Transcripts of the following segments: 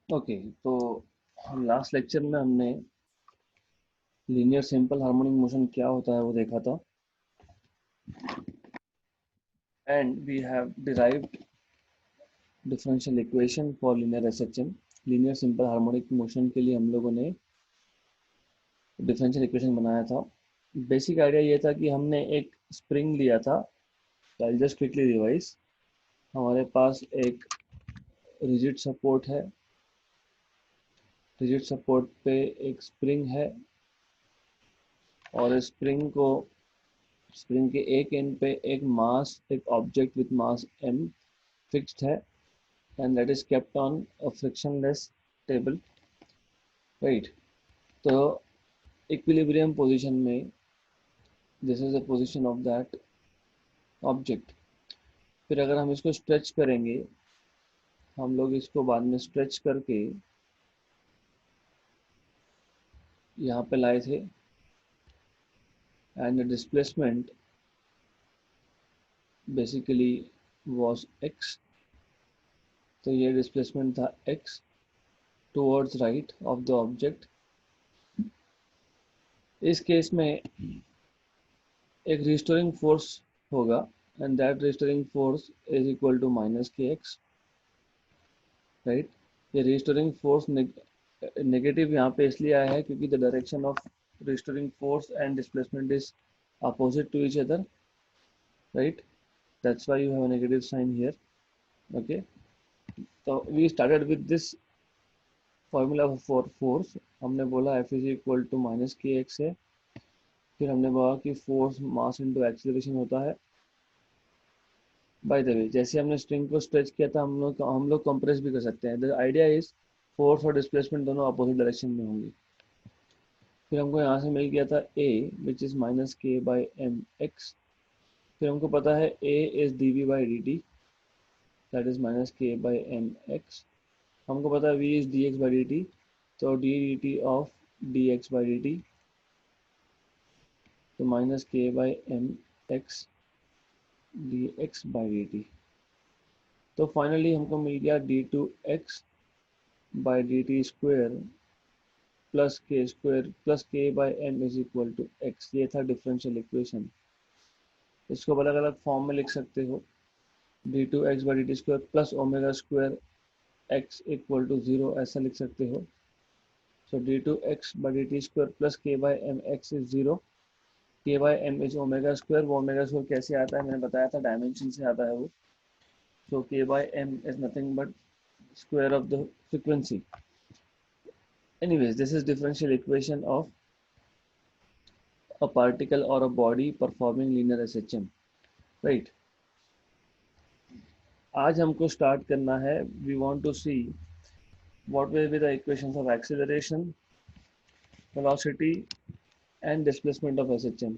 Okay, तो हम last lecture में हमने लीनियर सिंपल हार्मोनिक मोशन क्या होता है वो देखा था, and we have derived differential equation for linear SHM. Linear simple harmonic motion के लिए हम लोगों ने डिफरेंशियल इक्वेशन बनाया था। बेसिक आइडिया ये था कि हमने एक स्प्रिंग लिया था। I just quickly revise. हमारे पास एक रिजिड सपोर्ट है, रिजिड सपोर्ट पे एक स्प्रिंग है, और स्प्रिंग के एक एंड पे एक मास, एक object with mass m fixed है, and that is kept on a frictionless table, right? तो इक्विलिब्रियम पोजीशन में this is the position of that object. फिर अगर हम इसको स्ट्रेच करेंगे, हम लोग इसको बाद में स्ट्रेच करके यहाँ पे लाए थे, and the displacement basically was x। तो ये डिस्प्लेसमेंट था x towards right of the object. इस केस में एक रिस्टोरिंग फोर्स होगा, and that restoring force is equal to minus K X, right. ये रिस्टोरिंग फोर्स नेगेटिव यहाँ पे इसलिए आया है क्योंकि the direction of restoring force and displacement is opposite to each other, right? That's why you have a negative sign here. Okay, so we started with this formula for force. हमने बोला F is equal to minus के x है। फिर हमने बोला कि force mass into acceleration होता है। बाय द वे, जैसे हमने स्ट्रिंग को स्ट्रेच किया था, हम लोग कंप्रेस भी कर सकते हैं। द आइडिया इज फोर्स और डिस्प्लेसमेंट दोनों अपोजिट डायरेक्शन में होंगे। फिर हमको यहाँ से मिल गया था a which is minus k by m x. फिर हमको पता है a is d v by d t, that is minus k by m x. हमको पता है v is d x by d t, तो d d t of d x by d t, तो minus k by m x D x by d t. तो finally हमको मिल गया d two x by d t square plus K square plus के by M is equal to X. ये था differential equation. इसको अलग अलग फॉर्म में लिख सकते हो, d two x by d t square plus omega square x equal to zero, ऐसा लिख सकते हो। So d two x by d t square plus के by m x is zero, k by M is omega square. वो omega square कैसे आता है मैंने बताया था, डायमेंशन से आता है वो। So K by M is nothing but square of the frequency. Anyways, this is differential equation of a particle or a body performing linear SHM, right? आज हमको स्टार्ट करना है, we want to see what will be the equations of acceleration, velocity and displacement of SHM.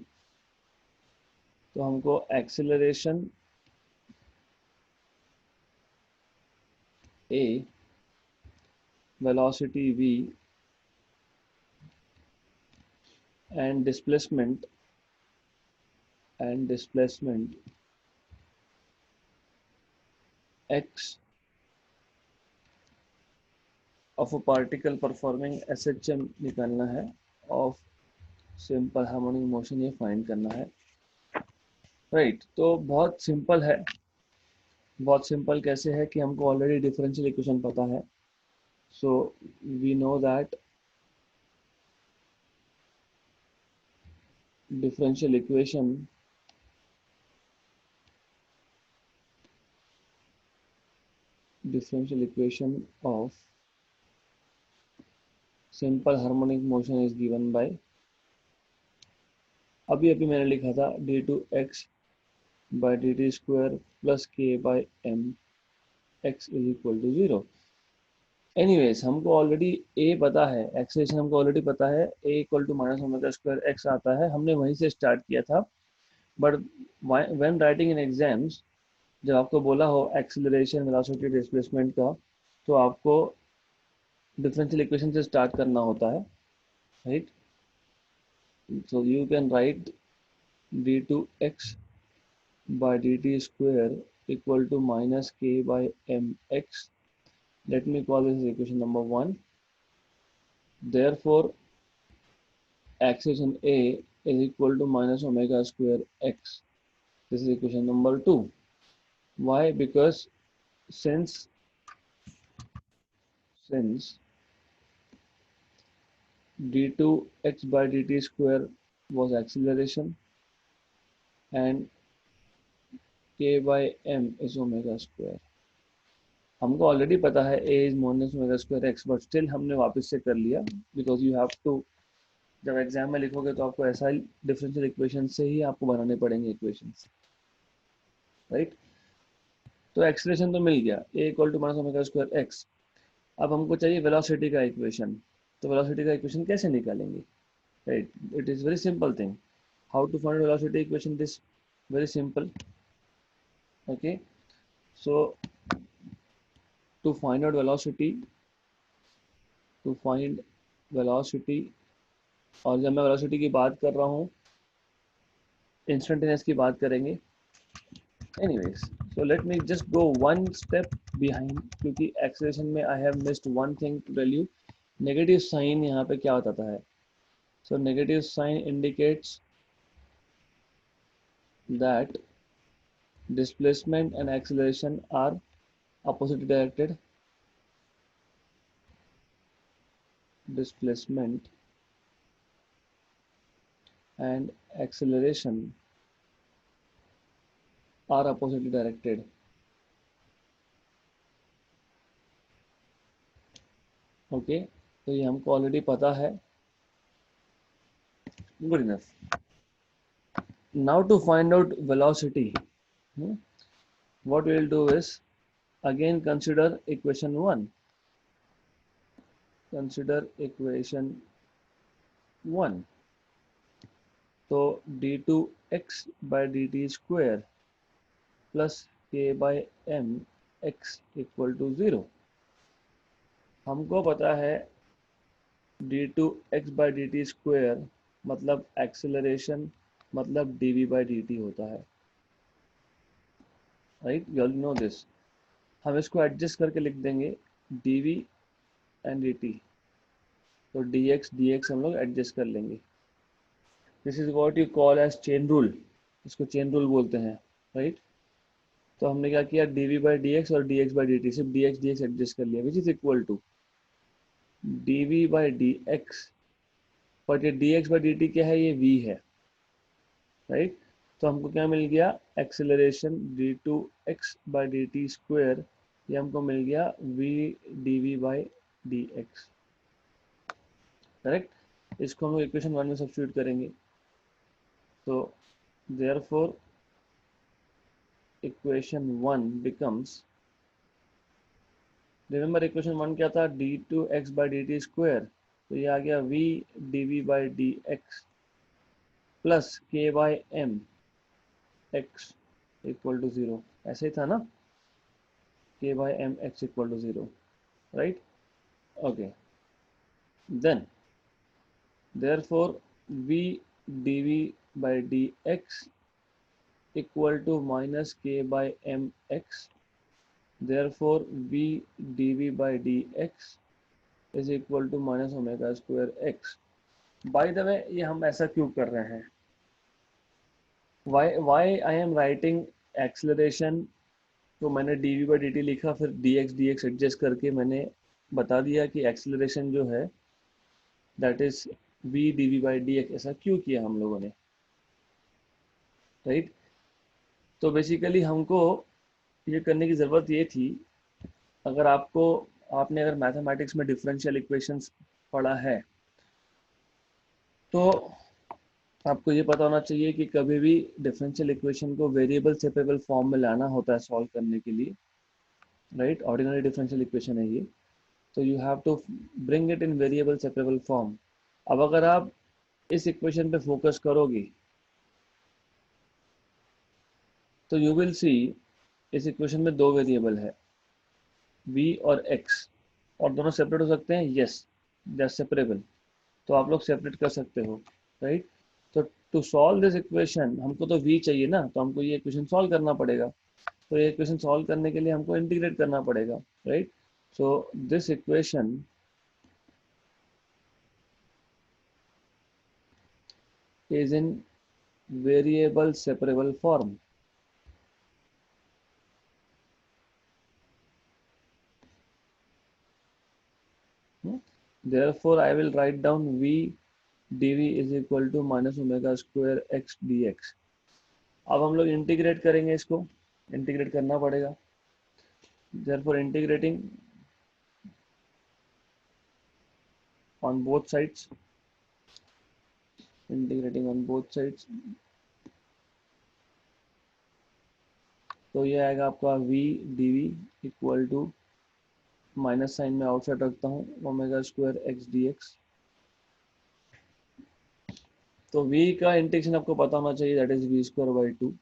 तो हमको acceleration A, velocity V and displacement X of a particle performing SHM निकालना है, of simple harmonic motion ये find करना है, right. तो बहुत simple है। बहुत सिंपल कैसे है कि हमको ऑलरेडी डिफरेंशियल इक्वेशन पता है। So we know that differential equation of simple harmonic motion is given by, अभी अभी मैंने लिखा था d two x by d t square plus के by m x is equal to zero. Anyways, हमको already a पता है, acceleration हमको ऑलरेडी पता है, a equal to minus omega square x आता है। हमने वहीं से स्टार्ट किया था, but when writing in exams जब आपको बोला हो एक्सेलरेशन वेलोसिटी डिस्प्लेसमेंट का, तो आपको डिफरेंशियल इक्वेशन से स्टार्ट करना होता है, right. So you can write d two x by d t square equal to minus k by m x let me call this equation number 1. Therefore acceleration A is equal to minus omega square x. This is equation number 2. Why? Because since d2x by dt square was acceleration and k by m is omega square. हमको already पता है a is minus omega square x, but still हमने वापस से कर लिया because you have to, जब exam में लिखोगे तो आपको ऐसा डिफरेंशियल इक्वेशन से ही आपको बनाने पड़ेंगे इक्वेशंस, राइट? तो एक्सलेशन तो मिल गया a equal to minus omega square X. अब हमको चाहिए वेलोसिटी का इक्वेशन. तो वेलोसिटी का इक्वेशन कैसे निकालेंगे, right? It is very simple thing. How to find velocity equation? This very simple. Okay, so to find out velocity, और जब मैं वेलोसिटी की बात कर रहा हूँ इंस्टेंटेनियस की बात करेंगे. Anyways, so let me just go one step behind, क्योंकि एक्सेलरेशन में I have missed one thing to tell you. Negative sign यहाँ पे क्या बताता है? So negative sign indicates that displacement and acceleration are opposite directed. Displacement and acceleration are oppositely directed. Okay, तो ये हमको ऑलरेडी पता है. Good enough. Now to find out velocity, what we will do is again consider equation 1. Consider equation 1. तो d2x by dt square plus k by m x equal to 0. हमको पता है d2x by dt square मतलब acceleration मतलब dv by dt होता है, right? You all know this. हम इसको एडजस्ट करके लिख देंगे dv एंड dt. तो dx हम लोग एडजस्ट कर लेंगे. This is what you call as chain rule. इसको चेन रूल बोलते हैं, राइट? तो हमने क्या किया, dv by dx और dx by dt, सिर्फ dx एडजस्ट कर लिया, which is equal to dv by dx. But ये dx by dt क्या है? ये v है, राइट? तो हमको क्या मिल गया? Acceleration d2x by dt square, ये हमको मिल गया v dv by dx, correct? इसको हम इक्वेशन 1 में सब्स्टिट्यूट करेंगे. तो therefore equation 1 becomes, remember equation 1 क्या था? d2x by dt square. तो ये आ गया v dv by dx plus k by m x equal to 0. ऐसे ही था ना? k by m x equal to 0, right? Okay, then therefore v dv by dx equal to minus k by m x. Therefore v dv by dx is equal to minus omega square x. By the way, ये हम ऐसा क्यों कर रहे हैं? why I am writing acceleration? तो मैंने dv by dt लिखा, फिर dx एडजस्ट करके मैंने बता दिया कि एक्सेलरेशन जो है that is v dv by dx. ऐसा क्यों किया हम लोगों ने, राइट? तो बेसिकली हमको ये करने की ज़रूरत ये थी, अगर आपने अगर मैथमेटिक्स में डिफरेंशियल इक्वेशंस पढ़ा है तो आपको ये पता होना चाहिए कि कभी भी डिफरेंशियल इक्वेशन को वेरिएबल सेपरेबल फॉर्म में लाना होता है सॉल्व करने के लिए, राइट? ऑर्डिनरी डिफरेंशियल इक्वेशन है ये, तो you have to bring it in variable separable form. अब अगर आप इस इक्वेशन पे फोकस करोगे तो यू विल सी इस इक्वेशन में दो वेरिएबल है v और x, और दोनों सेपरेट हो सकते हैं. यस, दे आर सेपरेबल, तो आप लोग सेपरेट कर सकते हो, राइट? तो टू सॉल्व दिस इक्वेशन हमको तो v चाहिए ना, तो हमको ये इक्वेशन सॉल्व करना पड़ेगा. तो ये इक्वेशन सॉल्व करने के लिए हमको इंटीग्रेट करना पड़ेगा, right? So this equation is in variable separable form. Therefore, I will write down v dv is equal to minus omega square x dx. अब हम लोग इंटीग्रेट करेंगे, इसको इंटीग्रेट करना पड़ेगा. Therefore, integrating on both sides, integrating on both sides, तो ये आएगा आपका v dv equal to minus sign में आउटसाइड रखता हूँ omega square X D X. तो v का इंटीग्रेशन आपको पता होना चाहिए, that is V square by two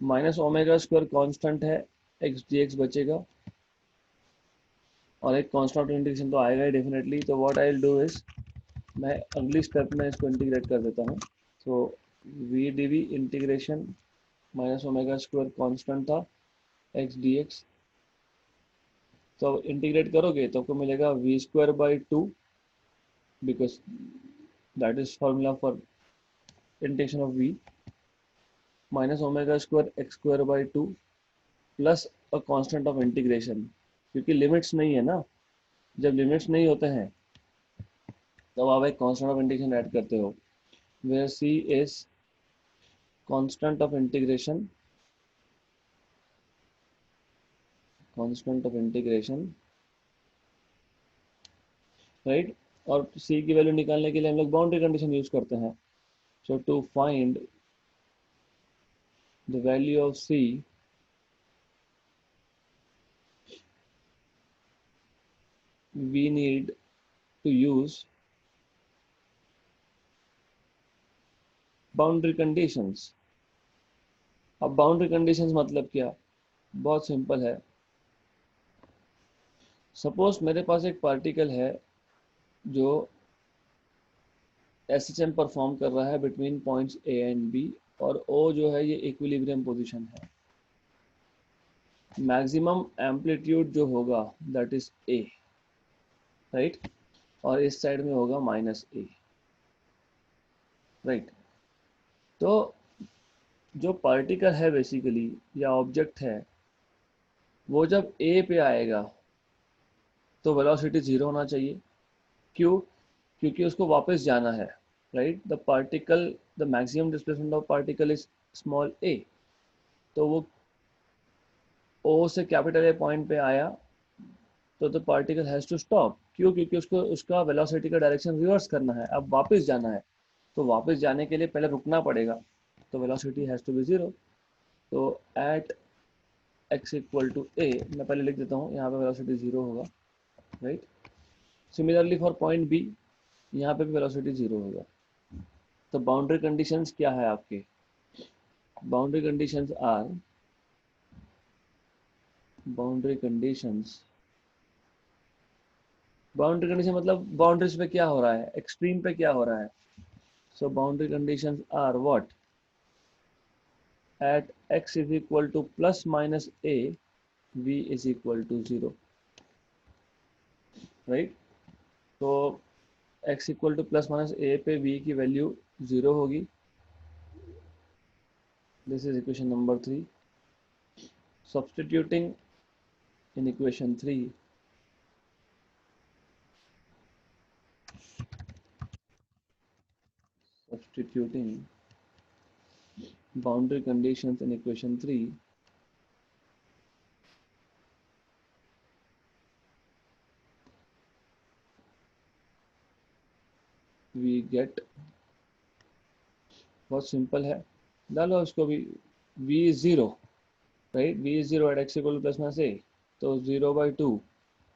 minus omega square constant है, एक्स डी एक्स बचेगा और एक कॉन्स्टेंट इंटीग्रेशन तो आएगा ही डेफिनेटली. तो what I will do is, मैं अगली स्टेप में इसको इंटीग्रेट कर देता हूँ. तो V D V integration minus omega square constant था एक्स डी एक्स, तो इंटीग्रेट करोगे तो आपको मिलेगा V square by two because that is formula for integration of v minus omega square x square by two plus a constant of integration, क्योंकि limits नहीं है ना. जब लिमिट्स नहीं होते हैं तब आप एक कांस्टेंट ऑफ इंटीग्रेशन ऐड करते हो, where c is constant of integration, constant of integration, right. और c की वैल्यू निकालने के लिए हम लोग बाउंड्री कंडीशन यूज करते हैं. So to find the value of c, we need to use boundary conditions. अब बाउंड्री कंडीशंस मतलब क्या, बहुत सिंपल है. सपोज मेरे पास एक पार्टिकल है जो एसएचएम परफॉर्म कर रहा है between points A and B, और ओ जो है ये इक्विलिब्रियम पोजीशन है. मैक्सिमम एम्पलीट्यूड जो होगा दैट इज ए, राइट, और इस साइड में होगा माइनस ए, राइट. तो जो पार्टिकल है बेसिकली या ऑब्जेक्ट है, वो जब ए पे आएगा तो वेलोसिटी जीरो होना चाहिए. क्यों? क्योंकि उसको वापस जाना है, right. The particle, the maximum displacement of particle is small a, तो वो ओ से कैपिटल ए पॉइंट पे आया तो the particle has to stop. क्यों? क्योंकि उसको उसका वेलोसिटी का डायरेक्शन रिवर्स करना है, अब वापस जाना है. तो वापस जाने के लिए पहले रुकना पड़ेगा, तो velocity has to be zero. तो at x equal to a, मैं पहले लिख देता हूँ, यहाँ पे वेलोसिटी जीरो होगा, right. Similarly for point B, यहाँ पे भी वेलोसिटी जीरो होगा. तो बाउंड्री कंडीशंस क्या है आपके, boundary conditions are, boundary conditions, boundary condition मतलब बाउंड्रीज पे क्या हो रहा है, एक्सट्रीम पे क्या हो रहा है. So boundary conditions are what, at x is equal to plus minus a, v is equal to zero, right. तो x equal to plus minus a पे v की वैल्यू जीरो होगी. This is equation number 3. Substituting in equation 3, substituting boundary conditions in equation 3, we get, बहुत simple है, डालो इसको भी, v is 0, right. v is 0 at x equal to plus minus a, तो 0 by two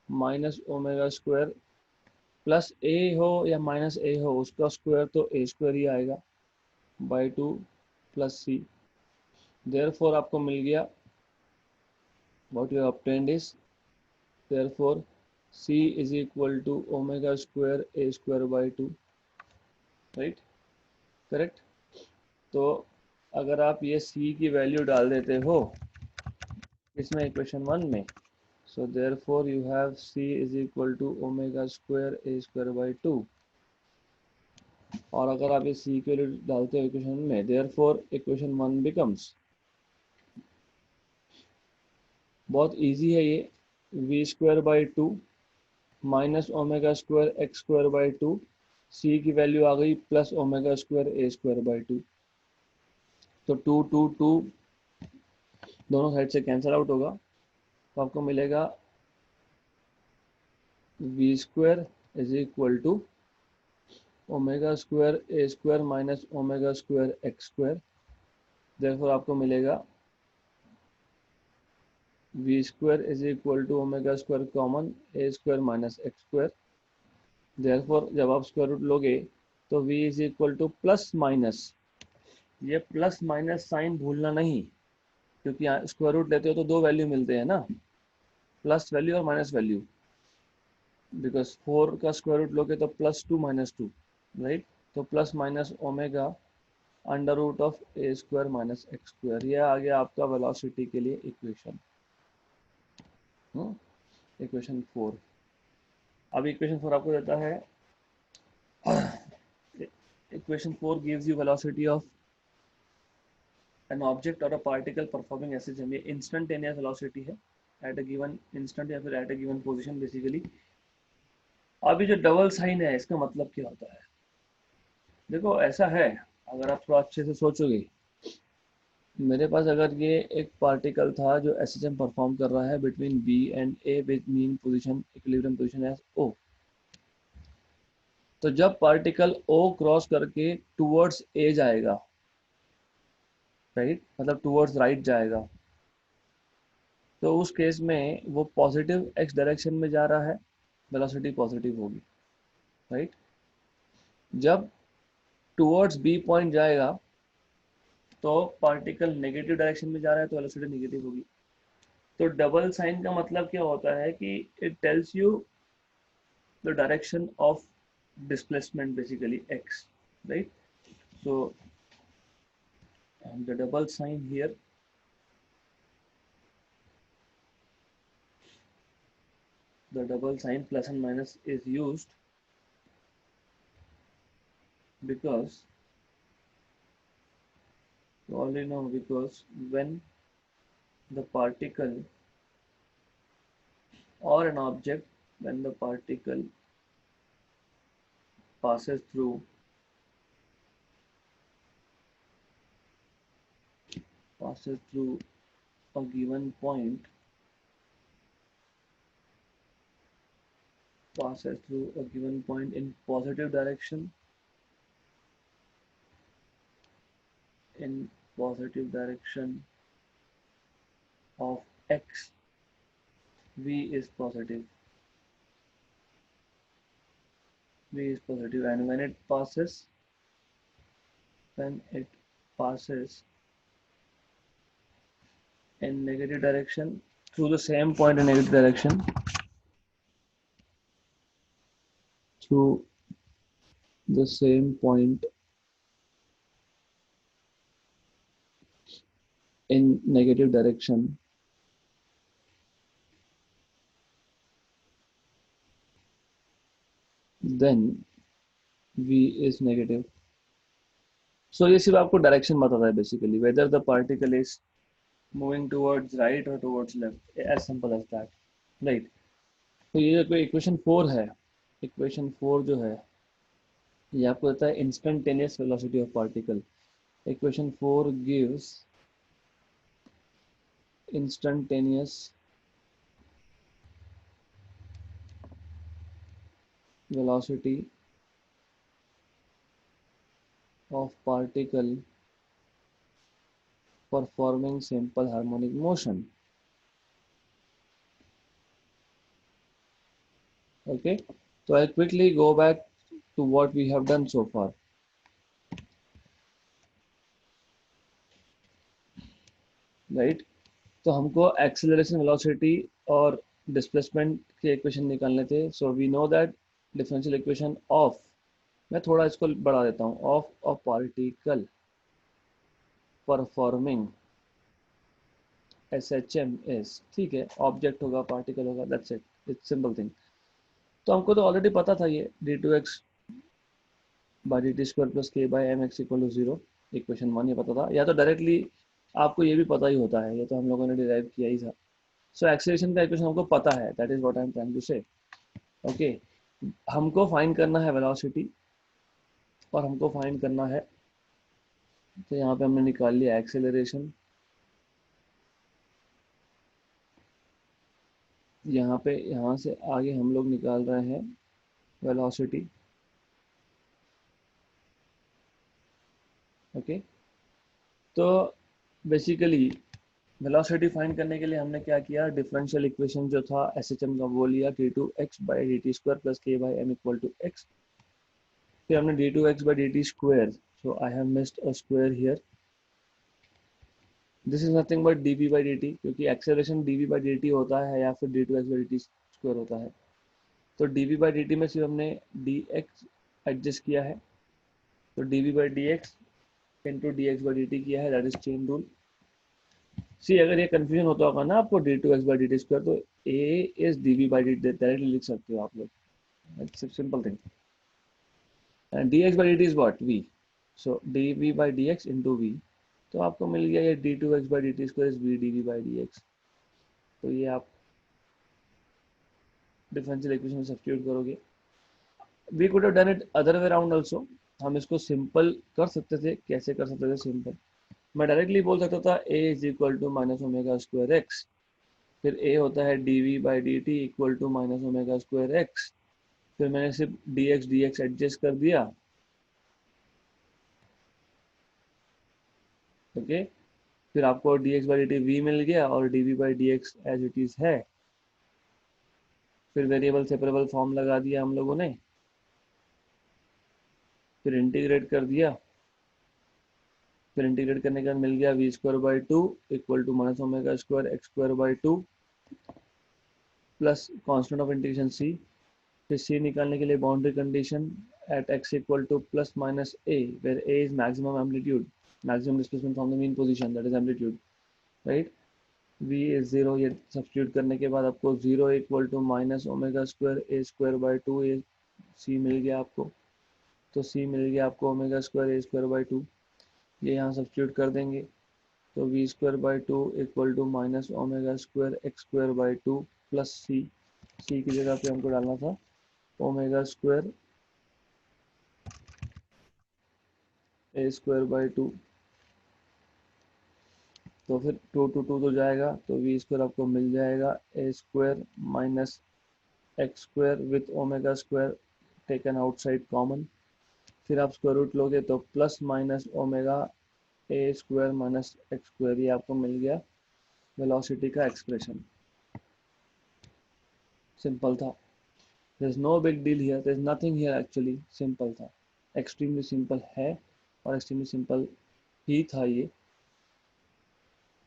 minus omega square plus a हो या minus a हो, उसका स्क्वायर तो a स्क्वायर ही आएगा by two plus c. Therefore आपको मिल गया, what you have obtained is, therefore c is equal to omega square a square by 2, right, correct. तो अगर आप ये c की वैल्यू डाल देते हो इसमें इक्वेशन 1 में, So therefore you have c is equal to omega square a square by 2, और अगर आप इस c के लिए डालते हो इक्वेशन में, therefore इक्वेशन 1 becomes, बहुत इजी है ये, v square by 2 minus omega square x square by 2, c की वैल्यू आ गई plus omega square A square by 2, तो 2 2 2 दोनों साइड से कैंसिल आउट होगा, तो आपको मिलेगा v square is equal to omega square A square minus omega square x square, therefore आपको मिलेगा v square is equal to omega square common a square minus x square, therefore जब आप square root लोगे तो v is equal to plus minus, ये plus minus sign भूलना नहीं, क्योंकि स्क्वायर रूट लेते हो तो दो वैल्यू मिलते हैं ना, प्लस वैल्यू और माइनस वैल्यू, बिकॉज 4 का स्क्वायर रूट लोगे तो प्लस 2 माइनस 2, राइट, तो plus minus omega under root of a square minus x square, यह आ गया आपका वेलोसिटी के लिए इक्वेशन, इक्वेशन 4। अब इक्वेशन 4 आपको देता है, equation 4 gives you velocity of an object or a particle performing SHM, ये इंस्टेंटेनियस वेलोसिटी है एट अ गिवन इंस्टेंट या फिर at a given position basically. अभी जो डबल साइन है इसका मतलब क्या होता है, देखो ऐसा है, अगर आप थोड़ा अच्छे से सोचोगे, मेरे पास अगर ये एक पार्टिकल था जो SHM परफॉर्म कर रहा है between B and A with mean position equilibrium position as O, तो जब पार्टिकल O क्रॉस करके टुवर्ड्स A जाएगा, राइट, मतलब टुवर्ड्स राइट जाएगा, तो उस केस में वो पॉजिटिव एक्स डायरेक्शन में जा रहा है, वेलोसिटी पॉजिटिव होगी, राइट। जब टुवर्ड्स बी पॉइंट जाएगा तो पार्टिकल नेगेटिव डायरेक्शन में जा रहा है तो वेलोसिटी नेगेटिव होगी। तो डबल साइन का मतलब क्या होता है कि it tells you the direction of displacement basically x, right. So the double sign here, the double sign plus and minus is used because you already know, because when the particle or an object, when the particle passes through a given point, in positive direction, of x, v is positive, and when it passes in negative direction through the same point in negative direction, through the same point in negative direction, then v is negative. So ये सिर्फ आपको direction बताता है basically, whether the particle is moving towards right or towards left, as simple as that, right। तो ये जो equation 4 है, equation 4 जो है ये आपको देता है instantaneous velocity of particle. Equation 4 gives instantaneous velocity of particle performing simple harmonic motion, okay। So I'll quickly go back to what we have done so far, right। तो हमको एक्सेलरेशन वेलोसिटी और displacement के equation निकालने थे। So we know that differential equation of, मैं थोड़ा इसको बढ़ा देता हूँ, of a particle performing SHM is, ठीक है, ऑब्जेक्ट होगा, पार्टिकल होगा, that's it, it's simple thing. तो हमको तो ऑलरेडी पता था ये d2x by d t square plus के by m x equal to 0, equation 1 ये पता था, या तो डायरेक्टली आपको ये भी पता ही होता है, ये तो हम लोगों ने डिराइव किया ही था। सो एक्सेलरेशन का इक्वेशन हमको पता है, that is what I am trying to say. Okay, हमको फाइंड करना है वेलोसिटी और हमको फाइंड करना है, तो यहाँ पे हमने निकाल लिया एक्सेलरेशन, यहाँ पे यहाँ से आगे हम लोग निकाल रहे हैं वेलोसिटी। ओके, तो बेसिकली वेलोसिटी फाइंड करने के लिए हमने क्या किया, डिफरेंशियल इक्वेशन जो था SHM का वो लिया, d2x by d t square plus के by m equal to x. फिर हमने d2x by d t square, so I have missed a square here, this is nothing but dv by dt, क्योंकि acceleration dv by dt होता है या फिर d2x by dt square होता है। तो dv बाई dt में सिर्फ हमने dx एडजस्ट किया है, तो dv by dx into dx by dt किया है, दैट इज चेन रूल। सी अगर ये कंफ्यूजन होता होगा ना आपको d2x बाई dt स्क्वायर, तो a is dv by dt directly लिख सकते हो आप लोग, it's simple thing. And dx by dt is what, v, so dv by dx into v, तो आपको मिल गया ये d2x by dt square is v dv by dx। तो ये आप डिफरेंशियल इक्वेशन में सब्स्टिट्यूट करोगे। We could have done it other way around also, हम इसको सिंपल कर सकते थे, कैसे कर सकते थे सिंपल, मैं डायरेक्टली बोल सकता था a is equal to minus omega square x, फिर a होता है dv by dt equal to minus omega square x, फिर मैंने सिर्फ dx एडजस्ट कर दिया। ओके, फिर आपको dx बाई dt v मिल गया और dv by dx as it is है, फिर वेरिएबल सेपरेबल फॉर्म लगा दिया हम लोगों ने, फिर इंटीग्रेट कर दिया, फिर इंटीग्रेट करने के बाद मिल गया v square by two equal to minus omega square x square by two plus constant of integration c, फिर सी निकालने के लिए boundary condition at x equal to plus minus a, where a is maximum amplitude, maximum displacement from the mean position, that is amplitude, right. v is 0, ये substitute करने के बाद आपको 0 equal to minus omega square A square by to, A C मिल गया आपको, तो C मिल गया आपको omega square A square by two, ये यहाँ सब्स्टिट्यूट कर देंगे, तो we square by two equal to minus omega square x square by two plus C, C की जगह पे हमको डालना था omega square A square by two, तो फिर टू टू टू तो जाएगा, तो वी स्क्वायर आपको मिल जाएगा a square minus x square with omega square taken outside common, फिर आप स्क्वायर रूट लोगे तो plus minus omega a square minus x square, ये आपको मिल गया वेलोसिटी का एक्सप्रेशन। सिंपल था, there is no big deal here, there is nothing here actually, simple था, extremely simple है और extremely simple ही था ये।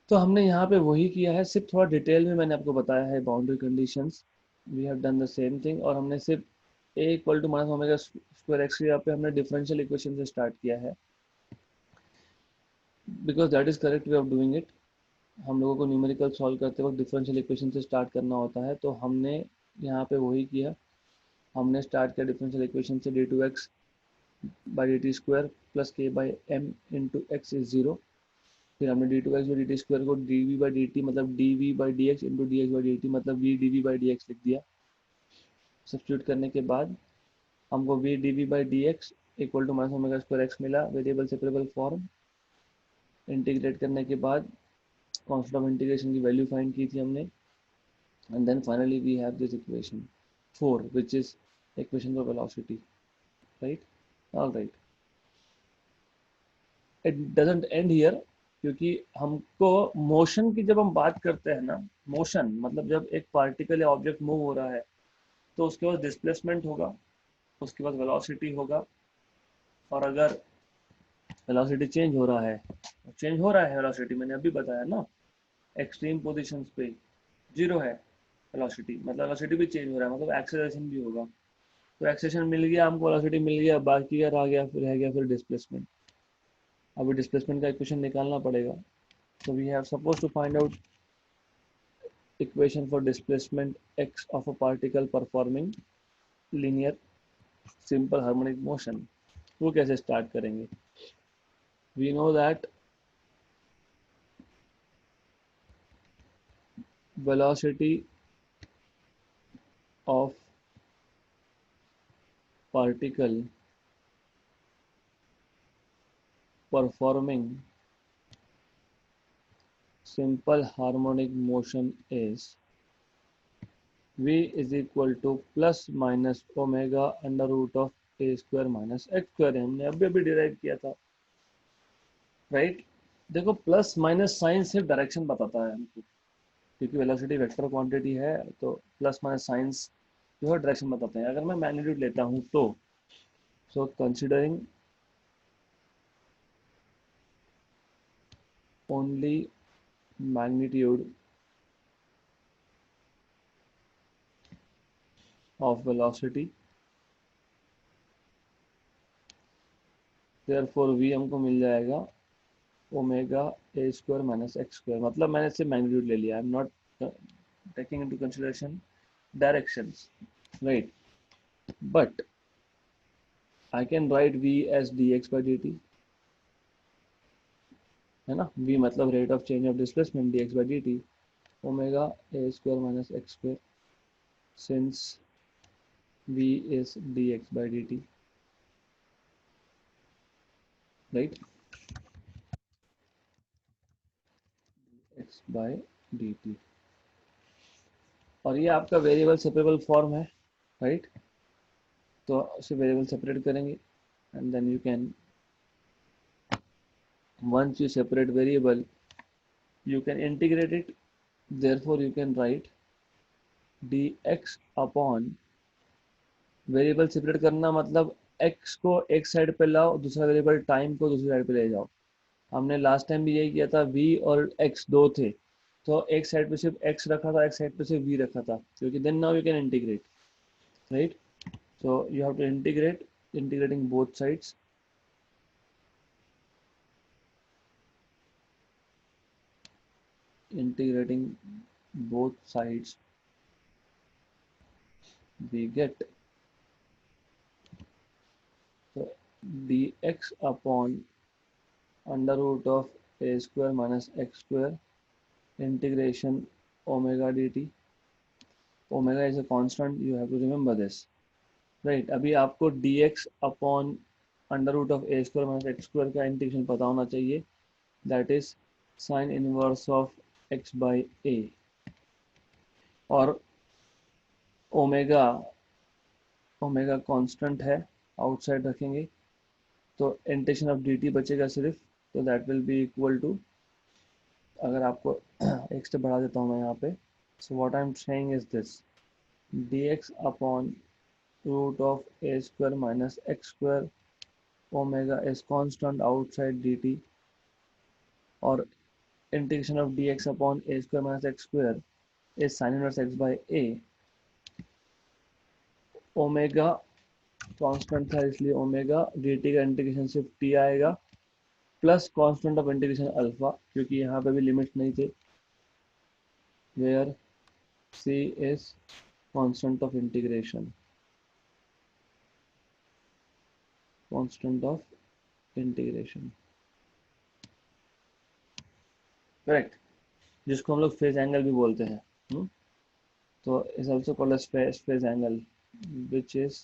तो हमने यहाँ पे वही किया है, सिर्फ थोड़ा डिटेल में मैंने आपको बताया है boundary conditions, we have done the same thing, और हमने सिर्फ a equal to minus omega square x, यहाँ पे हमने डिफरेंशियल इक्वेशन से स्टार्ट किया है, because that is correct way of doing it. हम लोगों को न्यूमेरिकल सॉल्व करते वक्त डिफरेंशियल इक्वेशन से स्टार्ट करना होता है, तो हमने यहाँ पे वही किया, हमने स्टार्ट किया डिफरेंशियल इक्वेशन से d2x by d t square plus के by m into x is zero, फिर हमने d2x by d t square को dv बाई डी टी मतलब dv by d x into d x by d t मतलब v dv by d x लिख दिया। सब्स्टिट्यूट करने के बाद हमको v dv by d x equal to minus omega square x मिला, वेरिएबल सेपरेबल फॉर्म, इंटीग्रेट करने के बाद कांस्टेंट ऑफ इंटीग्रेशन की वैल्यू फाइंड की थी हमने, and then finally we have this equation 4 which is equation for velocity, right? All right, it doesn't end here, क्योंकि हमको मोशन की जब हम बात करते हैं ना, मोशन मतलब जब एक पार्टिकल या ऑब्जेक्ट मूव हो रहा है तो उसके बाद डिस्प्लेसमेंट होगा, उसके बाद वेलोसिटी होगा, और अगर वेलोसिटी चेंज हो रहा है, चेंज हो रहा है वेलोसिटी, मैंने अभी बताया ना, एक्सट्रीम पोजीशंस पे जीरो है वेलोसिटी, मतलब वेलोसिटी भी चेंज हो रहा है, मतलब एक्सेलरेशन भी होगा, तो एक्सेलरेशन मिल गया हमको, वेलोसिटी मिल गया, बाकी क्या रह गया, फिर रह गया फिर डिस्प्लेसमेंट। अभी डिस्प्लेसमेंट का इक्वेशन निकालना पड़ेगा, so we have supposed to find out equation for displacement x of a particle performing linear simple harmonic motion. वो कैसे स्टार्ट करेंगे? We know that velocity of particle performing simple harmonic motion is v is equal to plus minus omega under root of a square minus x square. हमने अभी अभी derive किया था, right? देखो, plus minus sign सिर्फ direction बताता है हमको, क्योंकि वेलोसिटी वेक्टर क्वांटिटी है, तो प्लस माइनस साइंस जो है डायरेक्शन बताते हैं। अगर मैं मैग्नीट्यूड लेता हूँ तो so considering only magnitude of velocity, therefore v हमको मिल जाएगा omega a square minus x square. मतलब मैंने सिर्फ मैग्नीट्यूड ले लिया, I am not taking into consideration directions, right? But I can write v as dx by dt, है ना? v मतलब rate of change of displacement, dx by dt omega a square minus x square, since v is dx by dt, right? x by dt। और ये आपका variable separable form है, right? तो उसे variable separate करेंगे and then you can, once you separate variable you can integrate it, therefore you can write dx upon, variable separate करना मतलब x को एक साइड पे लाओ, दूसरा वेरिएबल टाइम को दूसरी साइड पे ले जाओ। हमने लास्ट टाइम भी यही किया था, v और x दो थे, तो एक साइड पे सिर्फ x रखा था, एक साइड पे सिर्फ v रखा था, क्योंकि then now you can integrate, right? So you have to integrate, integrating both sides, integrating both sides we get, so dx upon under root of a square minus x square integration omega dt। omega is a constant, you have to remember this, right? अभी आपको dx upon under root of a square minus x square का integration पता होना चाहिए, that is sin inverse of x by a। और omega, omega constant है, outside रखेंगे तो इंटीग्रेशन ऑफ dt बचेगा सिर्फ, तो that will be equal to, अगर आपको एक स्टेप बढ़ा देता हूँ मैं यहाँ पे, so what I am saying is this, dx upon root of a square minus x square, omega is constant outside dt, और integration of dx upon a square minus x square is sine inverse x by a। Omega constant था इसलिए omega, dt का integration सिर्फ t आएगा, plus constant of integration alpha, क्योंकि यहाँ पे भी लिमिट नहीं थे, where c is constant of integration, constant of integration, correct? जिसको हम लोग फेज एंगल भी बोलते हैं, तो is also called as phase angle, which is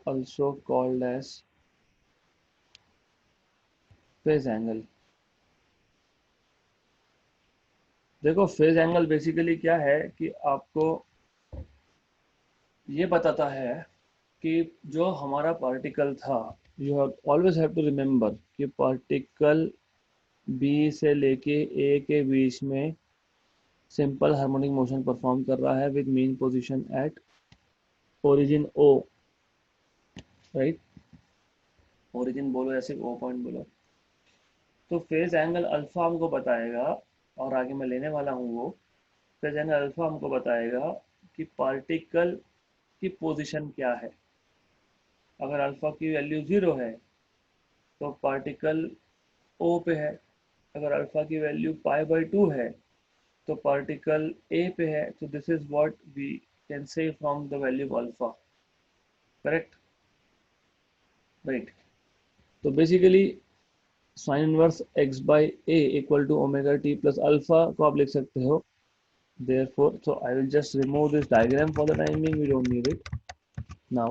also called as phase angle. देखो, फेज एंगल बेसिकली क्या है कि आपको ये बताता है कि जो हमारा पार्टिकल था, you always have to remember कि पार्टिकल बी से लेके ए के बीच में सिंपल हार्मोनिक मोशन परफॉर्म कर रहा है with mean position at origin O, right? Origin बोलो या सिर्फ ओ पॉइंट बोलो, तो फेज एंगल अल्फा हमको बताएगा, और आगे मैं लेने वाला हूँ वो फेज एंगल अल्फा हमको बताएगा कि पार्टिकल की पोजीशन क्या है। अगर अल्फा की वैल्यू 0 है तो पार्टिकल ओ पे है, अगर अल्फा की वैल्यू π/2 है तो पार्टिकल ए पे है, तो this is what we can say from the value of alpha, correct, right. तो basically sine inverse x by a equal to omega t plus alpha को आप लिख सकते हो, therefore so I will just remove this diagram for the time being, we don't need it now.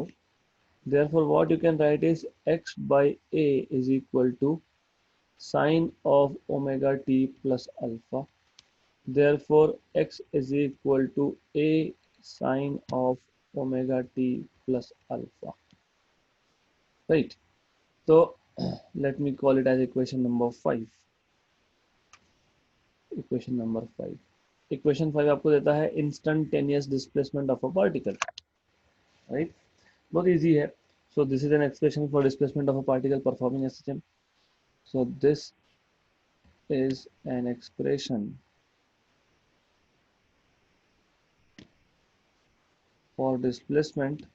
Therefore what you can write is x by a is equal to sine of omega t plus alpha. Therefore x is equal to a sine of omega t plus alpha, right? So let me call it as equation number 5. Equation number 5, equation 5 आपको देता है instantaneous displacement of a particle, right. बहुत easy है। So this is an expression for displacement of a particle performing SHM. So this is an expression for displacement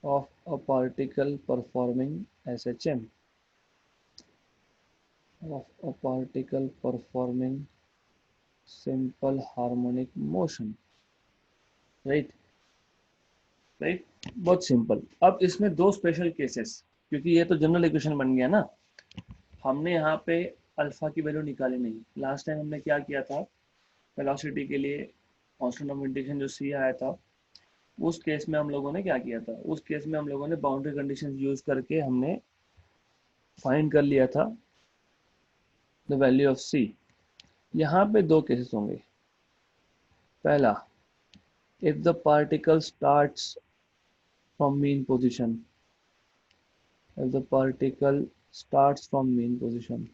of a particle performing SHM, of a particle performing simple harmonic motion, right, right. बहुत simple. अब इसमें दो special cases, क्योंकि ये तो general equation बन गया ना, हमने यहाँ पे अल्फा की वैल्यू निकाली नहीं। लास्ट टाइम हमने क्या किया था, वेलोसिटी के लिए कांस्टेंट ऑफ इंटीग्रेशन जो सी आया था, उस केस में हम लोगों ने क्या किया था, उस केस में हम लोगों ने बाउंड्री कंडीशन यूज करके हमने फाइंड कर लिया था द वैल्यू ऑफ सी। यहाँ पे दो केसेस होंगे। पहला, if the particle starts from mean position, if the particle starts from mean position,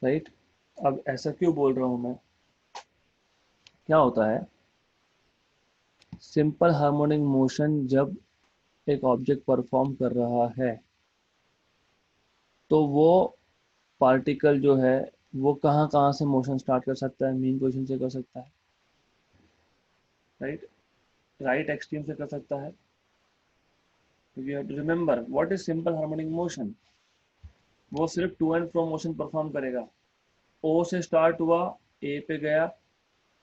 right. अब ऐसा क्यों बोल रहा हूं मैं, क्या होता है, सिंपल हार्मोनिक मोशन जब एक ऑब्जेक्ट परफॉर्म कर रहा है तो वो पार्टिकल जो है वो कहाँ कहाँ से मोशन स्टार्ट कर सकता है, मीन पोजीशन से कर सकता है, राइट, राइट एक्सट्रीम से कर सकता है। You have to remember what is simple harmonic motion, वो सिर्फ to and fro motion perform करेगा। ओ से स्टार्ट हुआ, ए पे गया,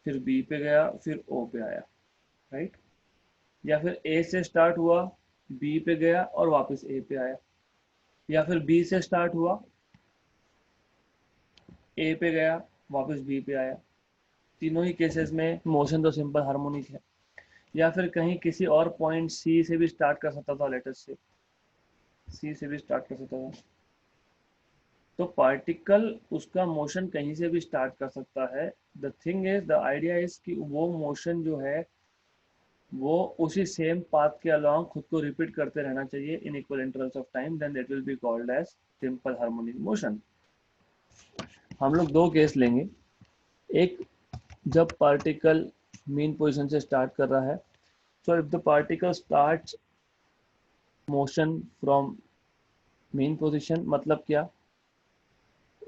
फिर बी पे गया, फिर ओ पे आया, राइट। या फिर ए से स्टार्ट हुआ, बी पे गया और वापस ए पे आया, या फिर बी से स्टार्ट हुआ, ए पे गया, वापस बी पे आया। तीनों ही केसेस में मोशन तो सिंपल हार्मोनिक है। या फिर कहीं किसी और पॉइंट सी से भी स्टार्ट कर सकता था, लेटर से सी से भी स्टार्ट कर सकता था। तो पार्टिकल उसका मोशन कहीं से भी स्टार्ट कर सकता है। The thing is, the idea is कि वो मोशन जो है वो उसी सेम पाथ के अलोंग खुद को रिपीट करते रहना चाहिए in equal intervals of time, then that will be called as simple harmonic motion. हम लोग दो केस लेंगे। एक, जब पार्टिकल मीन पोजीशन से स्टार्ट कर रहा है, so if the particle starts motion from mean position, मतलब क्या,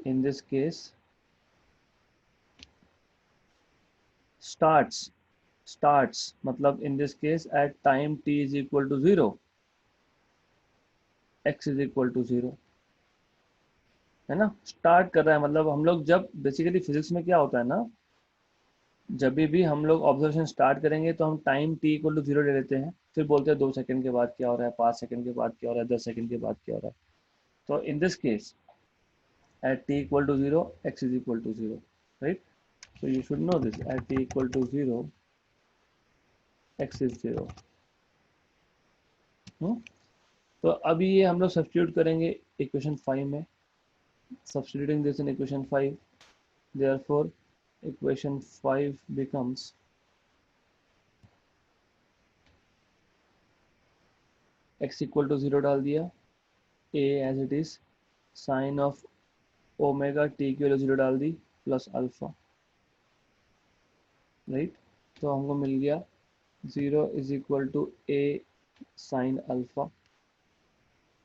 इन दिस केस स्टार्ट्स मतलब in this case at time t is equal to 0, x is equal to 0, है ना। स्टार्ट कर रहा है मतलब हम लोग जब बेसिकली फिजिक्स में क्या होता है ना, जब भी हम लोग ऑब्जर्वेशन स्टार्ट करेंगे तो हम टाइम t इक्वल टू 0 ले लेते हैं, फिर बोलते हैं 2 सेकंड के बाद क्या हो रहा है, 5 सेकंड के बाद क्या हो रहा है, 10 सेकंड के बाद क्या हो रहा है। तो इन this case at t equal to 0, x is equal to 0, right? So you should know this, at t equal to 0, x is 0. तो अभी ये हम लोग सब्स्टिट्यूट करेंगे इक्वेशन 5 में, substituting this in equation 5, therefore equation 5 becomes x equal to 0 डाल दिया, a as it is, sine of omega t की वैल्यू 0 डाल दी, प्लस अल्फा, राइट। तो हमको मिल गया 0 is equal to a sine alpha,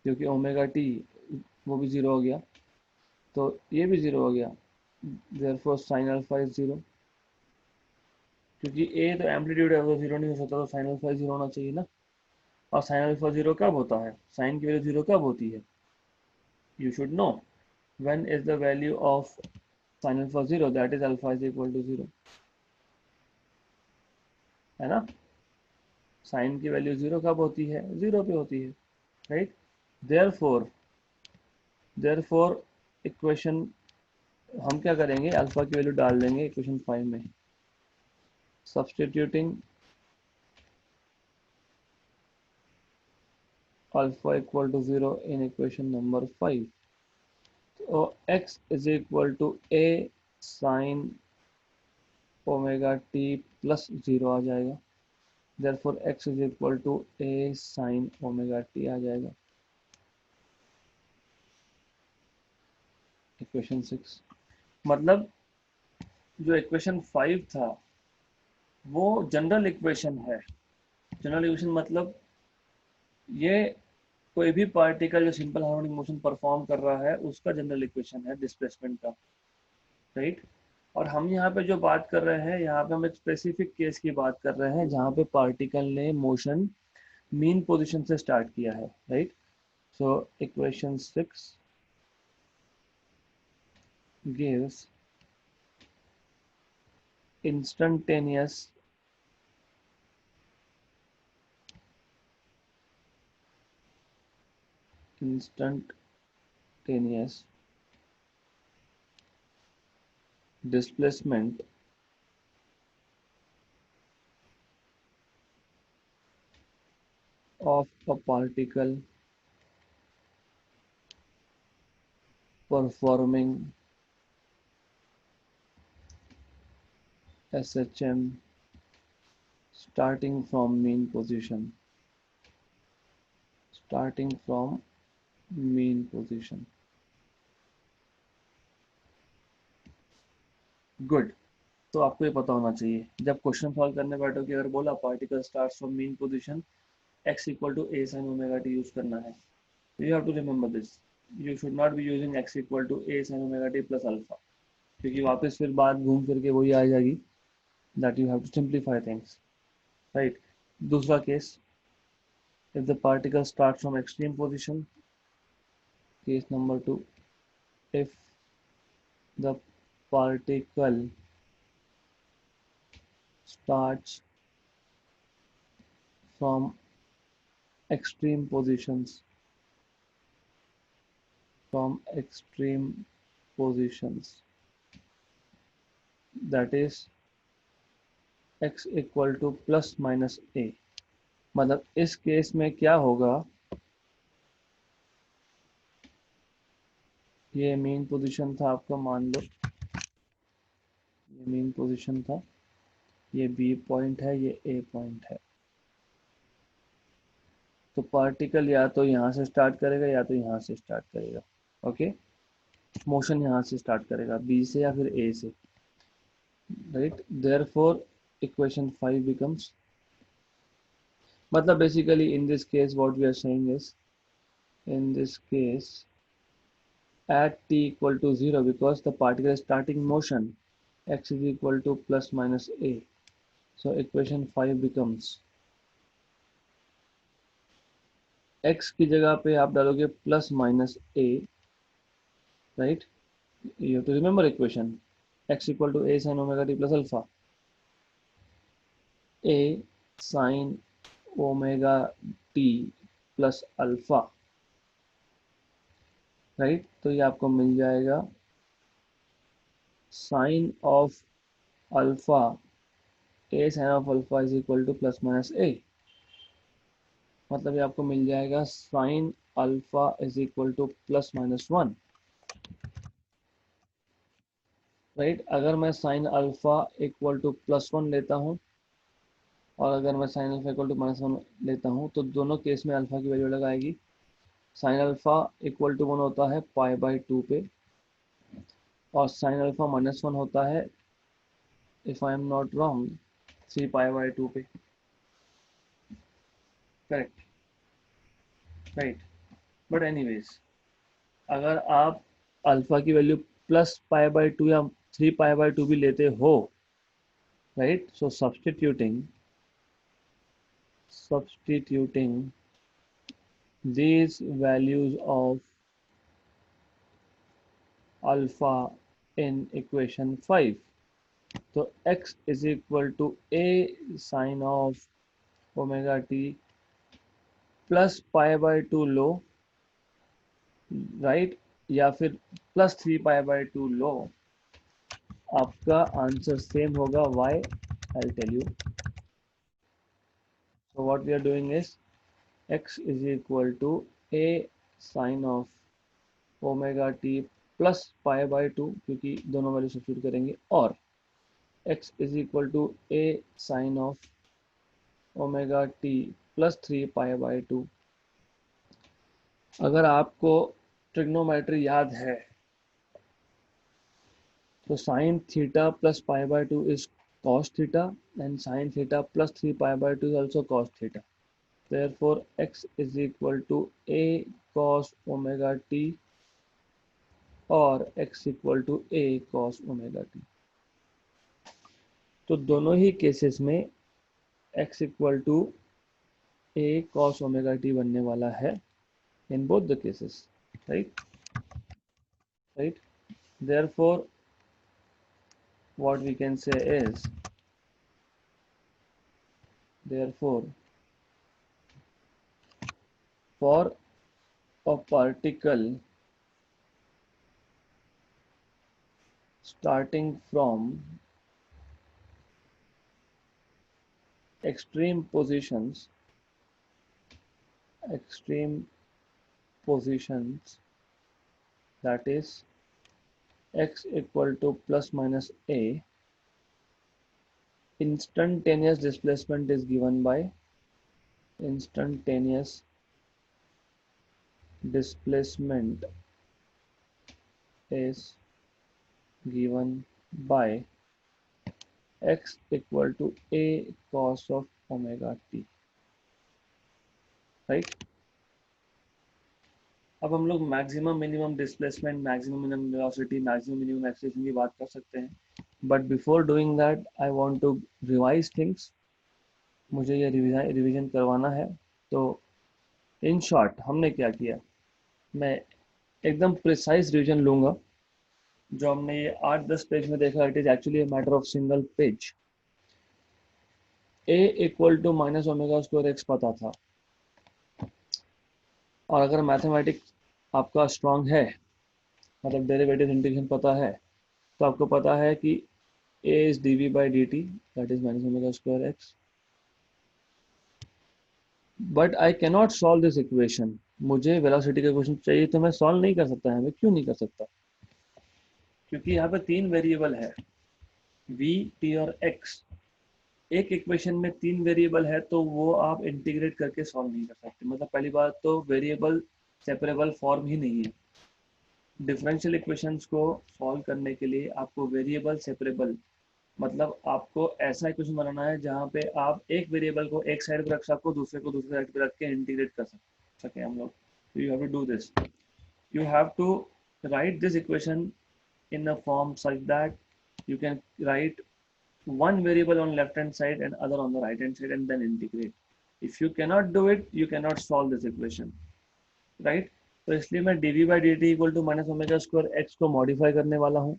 क्योंकि ओमेगा टी वो भी 0 हो गया, तो ये भी 0 हो गया, therefore sin अल्फा इज 0, क्योंकि ए तो एम्पलीट्यूड है वो जीरो नहीं हो सकता, तो साइन अल्फा जीरो होना चाहिए ना। और साइन अल्फा जीरो कब होता है, साइन की वैल्यू जीरो कब होती है, you should know. When is the value of sine alpha zero, that is alpha is equal to zero, है ना। साइन की वैल्यू जीरो कब होती है, जीरो पे होती है, राइट। देयरफॉर देयरफॉर इक्वेशन, हम क्या करेंगे, अल्फा की वैल्यू डाल देंगे इक्वेशन 5 में, substituting alpha equal to zero in equation number 5, तो x is equal to a sine omega t plus zero आ जाएगा। Therefore x is equal to a sine omega t आ जाएगा, इक्वेशन 6। मतलब जो इक्वेशन 5 था वो जनरल इक्वेशन है। जनरल इक्वेशन मतलब ये कोई भी पार्टिकल जो सिंपल हार्मोनिक मोशन परफॉर्म कर रहा है उसका जनरल इक्वेशन है डिस्प्लेसमेंट का, राइट। और हम यहाँ पे जो बात कर रहे हैं, यहाँ पे हम एक स्पेसिफिक केस की बात कर रहे हैं जहाँ पे पार्टिकल ने मोशन मीन पोजीशन से स्टार्ट किया है, right. So equation 6 gives instantaneous instantaneous displacement of a particle performing SHM starting from mean position, starting from mean position। Good. तो आपको ये पता होना चाहिए जब क्वेश्चन सॉल्व करने बैठो कि अगर बोला particle start from mean position, x equal to a sine omega t use करना है, तो you have to remember this. You should not be using x equal to a sine omega t plus alpha, क्योंकि वापस फिर बात घूम फिर के वही आ जाएगी, that you have to simplify things, right. दूसरा case, if the particle starts from extreme position, case number 2, if the particle starts from extreme positions, from extreme positions, that is x equal to plus minus a. मतलब इस case में क्या होगा, ये main position था आपका, मान लो ये मेन पोजीशन था, ये बी पॉइंट है, ये ए पॉइंट है। तो पार्टिकल या तो यहाँ से स्टार्ट करेगा या तो यहाँ से स्टार्ट करेगा, ओके। मोशन यहाँ से स्टार्ट करेगा, बी से या फिर ए से, राइट। देयरफॉर इक्वेशन 5 बिकम्स, मतलब basically in this case what we are saying is, in this case at t equal to 0, because the particle is starting motion, x is equal to plus minus a, so equation 5 becomes, x की जगह पे आप डालोगे plus minus a, right. you have to remember equation, x equal to a sin omega t plus alpha, a sin omega t plus alpha, right. तो ये आपको मिल जाएगा sine of alpha, a sine of alpha is equal to plus minus a. मतलब ये आपको मिल जाएगा sine alpha is equal to plus minus 1, right. अगर मैं sine alpha equal to plus 1 लेता हूँ और अगर मैं sine alpha equal to minus 1 लेता हूँ, तो दोनों केस में अल्फा की वैल्यू लगाएगी। साइन अल्फा इक्वल टू 1 होता है पाई बाई 2 पे, और साइन अल्फा माइनस 1 होता है, if I am not wrong, 3 pi by 2 पे, करेक्ट, राइट। बट एनीवेज, अगर आप अल्फा की वैल्यू प्लस पाई बाई 2 या 3 पाई बाई 2 भी लेते हो, right? So substituting these values of alpha in equation 5. So x is equal to a sine of omega t plus pi by 2 low, right, या फिर plus 3 pi by 2 लो, आपका answer same होगा y. I'll tell you. So what we are doing is x is equal to a sine of omega t plus pi by 2, क्योंकि दोनों value substitute करेंगे, और x is equal to a sine of omega t plus 3 pi by 2. अगर आपको trigonometry याद है तो sine theta plus pi by 2 is cos theta and sin theta plus 3 pi by 2 is also cos theta. Therefore x is equal to a cos omega t और x equal to a cos omega t. तो दोनों ही cases में x equal to a cos omega t बनने वाला है in both the cases, right. Therefore what we can say is, therefore for a particle starting from extreme positions, that is x equal to plus minus a, instantaneous displacement is given by instantaneous displacement is given by x equal to a cos of omega t, right. अब हम लोग maximum minimum displacement, maximum minimum velocity, maximum minimum acceleration की बात कर सकते हैं, but before doing that I want to revise things. मुझे ये रिवीजन करवाना है. तो इन शॉर्ट हमने क्या किया, मैं एकदम प्रिसाइज रिवीजन लूंगा. जो हमने ये 8-10 पेज में देखा, it is actually a matter of single page. a equal to minus omega square x पता था, और अगर मैथमेटिक्स आपका स्ट्रांग है, मतलब डेरिवेटिव इंटीग्रेशन पता है, तो आपको पता है कि a is dv by dt, that is minus omega square x. But I cannot solve this equation. मुझे वेलोसिटी का क्वेश्चन चाहिए तो मैं सॉल्व नहीं कर सकता है. मैं क्यों नहीं कर सकता? क्योंकि यहाँ पे 3 वेरिएबल है, v, t और x. एक इक्वेशन में 3 वेरिएबल है तो वो आप इंटीग्रेट करके सॉल्व नहीं कर सकते. मतलब पहली बात तो वेरिएबल सेपरेबल फॉर्म ही नहीं है. डिफरेंशियल इक्वेशंस को सॉल्व करने के लिए आपको वेरिएबल सेपरेबल, मतलब आपको ऐसा इक्वेशन बनाना है जहाँ पे आप एक वेरिएबल को एक साइड पे रख सको, दूसरे को दूसरे साइड पे रख के इंटीग्रेट कर सके हम लोग. You have to do this. You have to write this equation in a form such that you can write one variable on left hand side and other on the right hand side and then integrate. If you cannot do it, you cannot solve this equation, right. तो इसलिए मैं dv by dt equal to minus omega square x को modify करने वाला हूँ.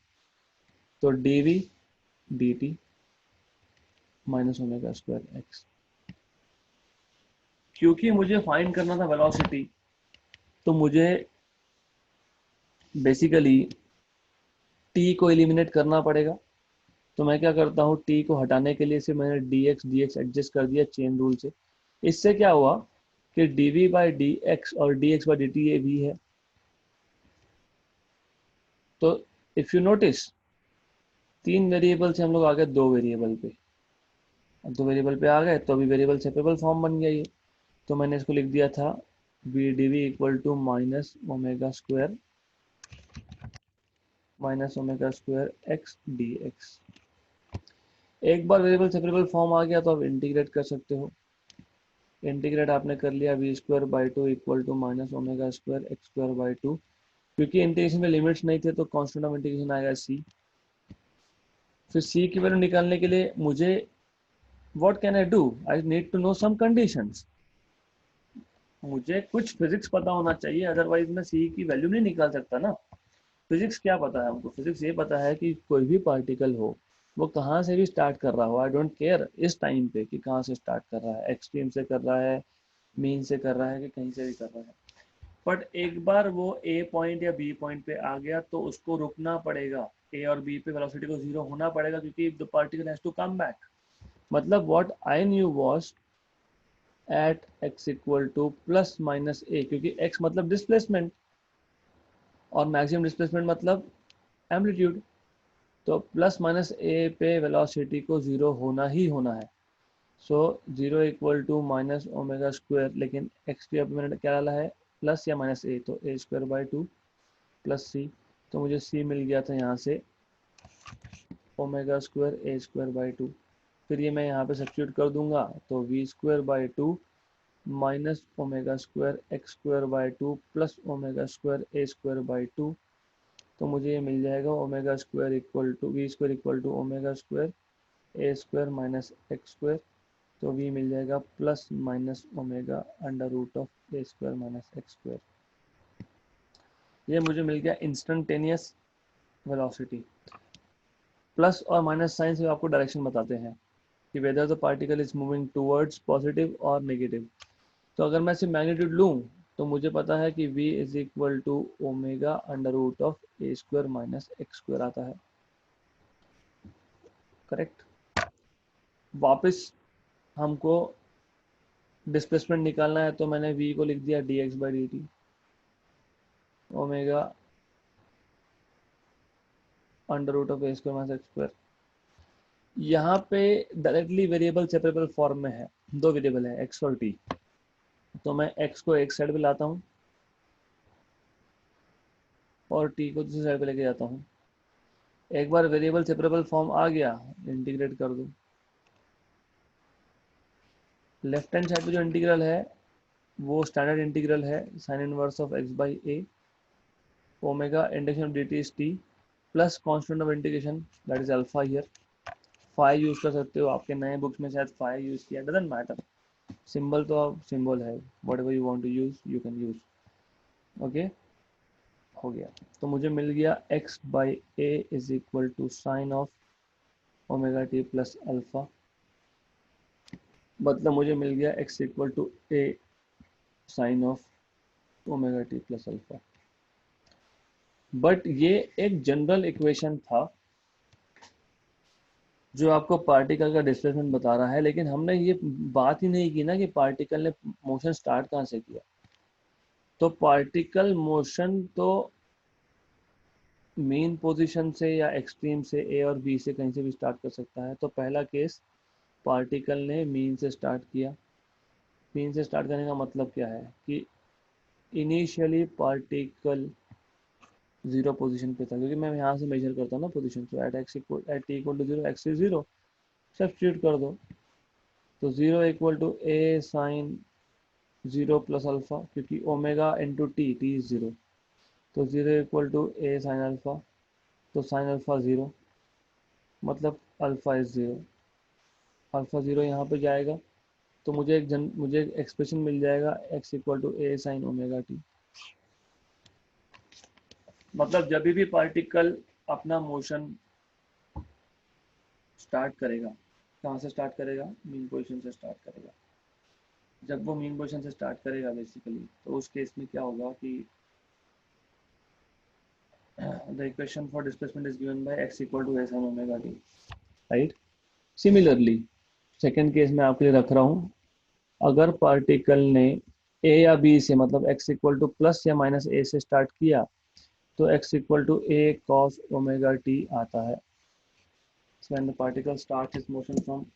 तो dv dt minus omega square x. क्योंकि मुझे फाइंड करना था वेलोसिटी, तो मुझे बेसिकली t को एलिमिनेट करना पड़ेगा. तो मैं क्या करता हूँ, t को हटाने के लिए सिर्फ मैंने dx एडजस्ट कर दिया चेन रूल से. इससे क्या हुआ कि dv by dx और dx by dt ये भी है. तो इफ यू नोटिस 3 वेरिएबल से हम लोग आ गए 2 वेरिएबल पे. अब 2 वेरिएबल पे आ गए तो अभी वेरिएबल सेपरेबल फॉर्म बन गया ये. तो मैंने इसको लिख दिया था v dv equal to minus omega square x dx. एक बार वेरिएबल सेपरेबल फॉर्म आ गया तो आप इंटीग्रेट कर सकते हो. इंटीग्रेट आपने कर लिया v square by 2 equal to minus omega square x square by 2. क्योंकि इंटीग्रेशन में लिमिट्स नहीं थे तो कांस्टेंट ऑफ इंटीग्रेशन आएगा c. फिर c की वैल्यू निकालने के लिए मुझे what can I do, I need to know some conditions, मुझे कुछ फिजिक्स पता होना चाहिए, अदरवाइज मैं c की वैल्यू नहीं निकाल सकता ना। फिजिक्स क्या पता है हमको, फिजिक्स ये पता है कि कोई भी पार्टिकल हो वो कहाँ से भी स्टार्ट कर रहा हो, आई डोंट केयर इस टाइम पे कि कहाँ से स्टार्ट कर रहा है, एक्सट्रीम से कर रहा है, मीन से कर रहा है, कि कहीं से भी कर रहा है, बट एक बार वो ए पॉइंट या बी पॉइंट पे आ गया तो उसको रुकना पड़ेगा, ए और बी पे वेलोसिटी को जीरो होना पड़ेगा, क्योंकि the particle has to come back. मतलब what I knew was at x equal to plus minus a, क्योंकि x मतलब डिस्प्लेसमेंट और मैक्सिमम डिस्प्लेसमेंट मतलब एम्पलीट्यूड, तो प्लस माइनस ए पे वेलोसिटी को जीरो होना ही होना है। So zero equal to minus omega square, लेकिन एक्स की अब मैंने क्या डाला है, प्लस या माइनस ए, तो a square by two plus c, तो मुझे सी मिल गया था यहाँ से omega square A square by two. फिर ये मैं यहाँ पे सब्स्टिट्यूट कर दूंगा, तो we square by two minus omega square x square by two plus omega square A square by two, तो मुझे ये मिल जाएगा omega square equal to v square equal to omega square A square minus x square, तो v मिल जाएगा plus minus omega under root of a square minus x square. ये मुझे मिल गया इंस्टेंटेनियस वेलोसिटी। प्लस और माइनस साइन से आपको डायरेक्शन बताते हैं कि whether the particle is moving towards positive और नेगेटिव। तो अगर मैं सिर्फ मैग्नीट्यूड लूँ तो मुझे पता है कि v is equal to omega under root of a square minus x square आता है, करेक्ट। वापस हमको डिस्प्लेसमेंट निकालना है, तो मैंने v को लिख दिया dx by d t omega under root of a square minus x square. यहाँ पे डायरेक्टली वेरिएबल सेपरेबल फॉर्म में है, दो वेरिएबल है x और t, तो मैं x को एक साइड पे लाता हूँ और t को दूसरी साइड पे लेके जाता हूँ। एक बार वेरिएबल सेपरेबल फॉर्म आ गया, इंटीग्रेट कर दो। लेफ्ट हैंड साइड पे जो इंटीग्रल है वो स्टैंडर्ड इंटीग्रल है sine inverse of x by a omega integration of d t is t plus constant of integration that is alpha here. Phi use कर सकते हो, आपके नए बुक्स में शायद फाई यूज किया, डजंट मैटर, सिंबल तो अब सिंबल है, whatever you want to use you can use. Okay, हो गया। तो मुझे मिल गया x by a is equal to sign of omega t plus alpha, मतलब मुझे मिल गया x equal to a sine of omega t plus alpha. But ये एक जनरल इक्वेशन था जो आपको पार्टिकल का डिस्प्लेसमेंट बता रहा है, लेकिन हमने ये बात ही नहीं की ना कि पार्टिकल ने मोशन स्टार्ट कहाँ से किया। तो पार्टिकल मोशन तो मेन पोजीशन से या एक्सट्रीम से ए और बी से कहीं से भी स्टार्ट कर सकता है। तो पहला केस पार्टिकल ने मीन से स्टार्ट किया। मीन से स्टार्ट करने का मतलब क्या है कि इनिशियली पार्टिकल जीरो पोजीशन पे था, क्योंकि मैं यहाँ से मेजर करता हूँ ना पोजीशन, तो at x equal at t equal to zero x is zero, substitute कर दो, तो zero equal to a sine zero plus alpha, क्योंकि omega into t, t is zero, तो zero equal to a sine alpha, तो sine alpha zero मतलब alpha is zero, alpha zero यहाँ पे जाएगा, तो मुझे एक एक्सप्रेशन मिल जाएगा x equal to a sine omega t. मतलब जब भी पार्टिकल अपना मोशन स्टार्ट करेगा, कहाँ से स्टार्ट करेगा, मीन पोजीशन से स्टार्ट करेगा। जब वो मीन पोजीशन से स्टार्ट करेगा बेसिकली, तो उस केस में क्या होगा कि the equation for displacement is given by x equal to a sin omega t, right? Similarly, second case में आपके लिए रख रहा हूँ, अगर पार्टिकल ने a या b से मतलब x इक्वल टू प्लस या माइनस a से स्टार्ट किया, तो x equal to a cos omega t आता है। So when the particle starts its motion from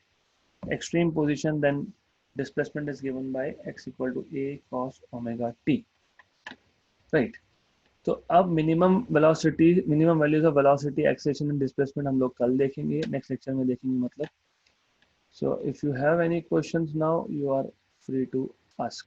extreme position, then displacement is given by x equal to a cos omega t, right? तो अब minimum velocity, minimum values of velocity, acceleration and displacement हम लोग कल देखेंगे, next lecture में देखेंगे मतलब। So if you have any questions now, you are free to ask.